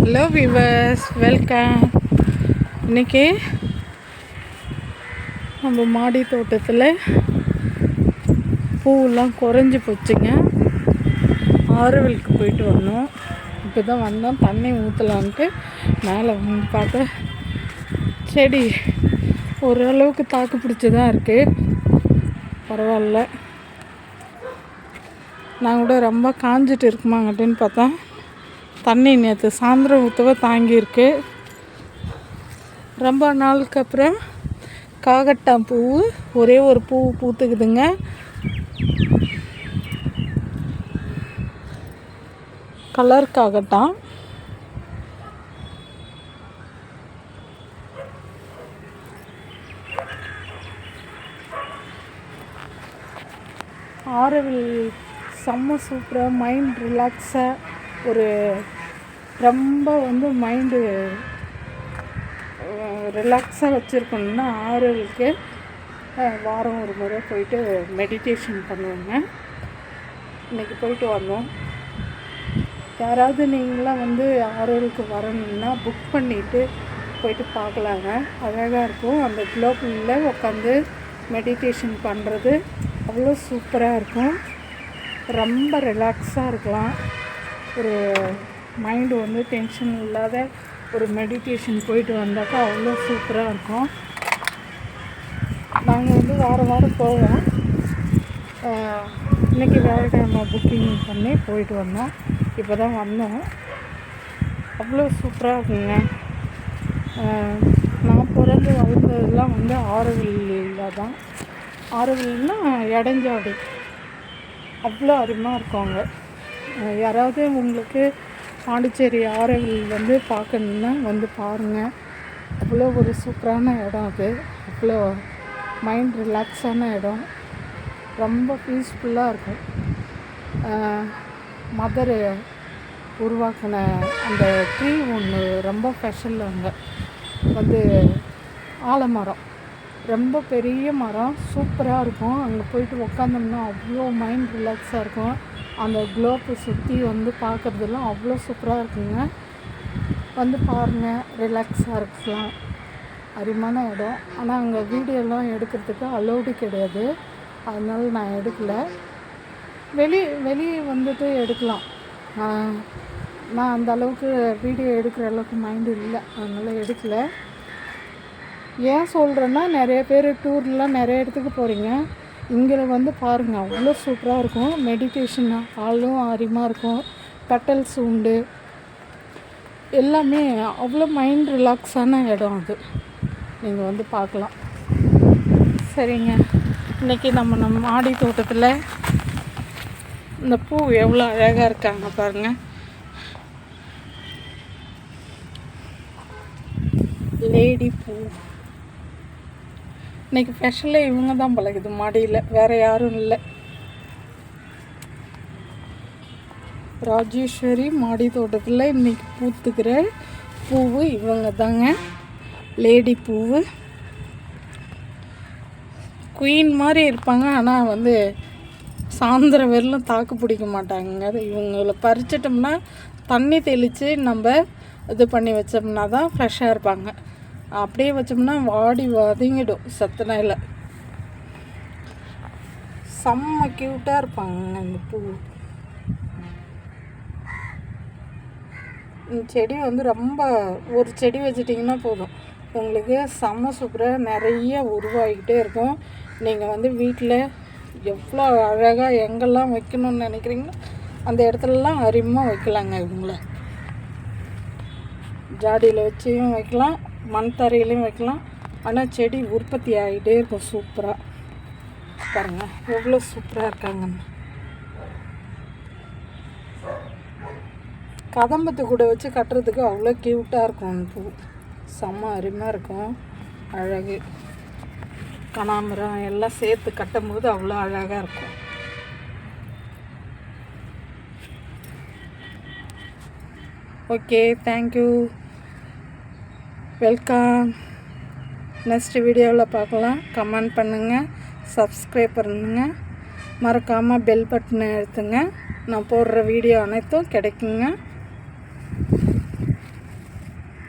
Hello viewers, welcome. இன்றைக்கி நம்ம மாடி தோட்டத்தில் பூவெல்லாம் குறைஞ்சி போச்சுங்க. ஆரோவிலுக்கு போயிட்டு வந்தோம். இப்போ தான் வந்தோம், தண்ணி ஊற்றலான்ட்டு மேலே வந்து பார்த்தா செடி ஓரளவுக்கு தாக்கு பிடிச்சி தான் இருக்குது. பரவாயில்ல. நான் கூட ரொம்ப காஞ்சிட்டு இருக்குமாங்கட்டுன்னு பார்த்தா தண்ணி நேற்று சாயந்தரம் ஊற்றவே தாங்கியிருக்கு. ரொம்ப நாளுக்கு அப்புறம் காகட்டான் பூ ஒரே ஒரு பூ பூத்துக்குதுங்க. கலர் காகட்டான். ஆரோவில் செம்ம சூப்பராக, மைண்ட் ரிலாக்ஸாக, ஒரு ரொம்ப வந்து மைண்டு ரிலாக்ஸாக வச்சுருக்கணும்னா ஆரோவிலுக்கு வாரம் ஒரு முறை போயிட்டு மெடிடேஷன் பண்ணுவேங்க. இன்றைக்கி போயிட்டு வந்தோம். யாராவது நீங்களாம் வந்து ஆரோவிலுக்கு வரணும்னா புக் பண்ணிவிட்டு போயிட்டு பார்க்கலாங்க. அழகாக இருக்கும். அந்த குளோபில் உட்காந்து மெடிடேஷன் பண்ணுறது அவ்வளோ சூப்பராக இருக்கும். ரொம்ப ரிலாக்ஸாக இருக்கலாம். ஒரு மைண்டு வந்து டென்ஷன் இல்லாத ஒரு மெடிடேஷன் போயிட்டு வந்தாக்கா அவ்வளோ சூப்பராக இருக்கும். நாங்கள் வந்து வாரம் வாரம் போவோம். இன்றைக்கி வேலைக்கிழமை புக்கிங் பண்ணி போயிட்டு வந்தோம். இப்போ தான் வந்தோம். அவ்வளோ சூப்பராக இருக்குங்க. நான் பிறந்து வளர்ந்ததெல்லாம் வந்து ஆரோவிலில் தான். ஆரோவில்னால் எடஞ்சாடி. அவ்வளோ அருமையாக இருக்குங்க. யாராவது உங்களுக்கு பாண்டிச்சேரி ஆரோவில் வந்து பார்க்கணுன்னா வந்து பாருங்கள். அவ்வளோ ஒரு சூப்பரான இடம் அது. அவ்வளோ மைண்ட் ரிலாக்ஸான இடம். ரொம்ப பீஸ்ஃபுல்லாக இருக்கும். மதர் உருவாக்கின அந்த ட்ரீ ஒன்று ரொம்ப ஸ்பெஷல். அங்கே வந்து ஆலமரம், ரொம்ப பெரிய மரம், சூப்பராக இருக்கும். அங்கே போயிட்டு உக்காந்தோம்னா அவ்வளோ மைண்ட் ரிலாக்ஸாக இருக்கும். அந்த குளோப்பை சுற்றி வந்து பார்க்குறதெல்லாம் அவ்வளோ சூப்பராக இருக்குங்க. வந்து பாருங்கள், ரிலாக்ஸாக இருக்கலாம். அருமையான இடம். ஆனால் அங்கே வீடியோலாம் எடுக்கிறதுக்கு அலௌடு கிடையாது. அதனால நான் எடுக்கலை. வெளியே வந்துட்டு எடுக்கலாம். நான் அந்த அளவுக்கு வீடியோ எடுக்கிற அளவுக்கு மைண்டு இல்லை, அதனால் எடுக்கலை. ஏன் சொல்கிறேன்னா, நிறைய பேர் டூர்லாம் நிறைய இடத்துக்கு போகிறீங்க. இங்கே வந்து பாருங்கள், அவ்வளோ சூப்பராக இருக்கும். மெடிடேஷன் ஆளும் அருமையாக இருக்கும். பெட்டல்ஸ் உண்டு. எல்லாமே அவ்வளோ மைண்ட் ரிலாக்ஸான இடம் அது. நீங்கள் வந்து பார்க்கலாம். சரிங்க, இன்றைக்கி நம்ம மாடி தோட்டத்தில் இந்த பூ எவ்வளோ அழகாக இருக்காங்க பாருங்கள். லேடி பூ. இன்றைக்கி ஸ்பெஷலாக இவங்க தான் பழகுது மாடியில், வேறு யாரும் இல்லை. ராஜேஸ்வரி மாடி தோட்டத்தில் இன்றைக்கி பூத்துக்கிற பூவு இவங்க தாங்க. லேடி பூவு. குயின் மாதிரி இருப்பாங்க. ஆனால் வந்து சாயந்தரம் வரலும் தாக்கு பிடிக்க மாட்டாங்க. இவங்களை பறிச்சிட்டோம்னா தண்ணி தெளித்து நம்ம இது பண்ணி வச்சோம்னா தான் ஃப்ரெஷ்ஷாக இருப்பாங்க. அப்படியே வச்சோம்னா வாடி வதங்கிடும். சத்துனால செம்ம க்யூட்டாக இருப்பாங்க இந்த பூ. இந்த செடி வந்து ரொம்ப, ஒரு செடி வச்சிட்டிங்கன்னா போதும், உங்களுக்கு செம்ம சூப்பராக நிறைய உருவாகிக்கிட்டே இருக்கும். நீங்கள் வந்து வீட்டில் எவ்வளோ அழகாக எங்கெல்லாம் வைக்கணும்னு நினைக்கிறீங்களோ அந்த இடத்துலலாம் அருமையாக வைக்கலாங்க. இவங்கள ஜாடியில் வச்சியும் வைக்கலாம், மண் தரையிலையும் வைக்கலாம். ஆனால் செடி உற்பத்தி ஆகிட்டே இருக்கும் சூப்பராக. பாருங்கள் எவ்வளோ சூப்பராக இருக்காங்க. கதம்பத்து கூட வச்சு கட்டுறதுக்கு அவ்வளோ க்யூட்டாக இருக்கும். அந்த பூ செம்ம அருமையாக இருக்கும். அழகு கனகாம்பரம் எல்லாம் சேர்த்து கட்டும் போது அவ்வளோ அழகாக இருக்கும். Okay, thank you, welcome. நெக்ஸ்ட் வீடியோவில் பார்க்கலாம். கமெண்ட் பண்ணுங்கள், சப்ஸ்கிரைப் பண்ணுங்கள், மறக்காமல் பெல் பட்டனை அழுத்துங்க. நான் போடுற வீடியோ அனைத்தும் கிடைக்குங்க.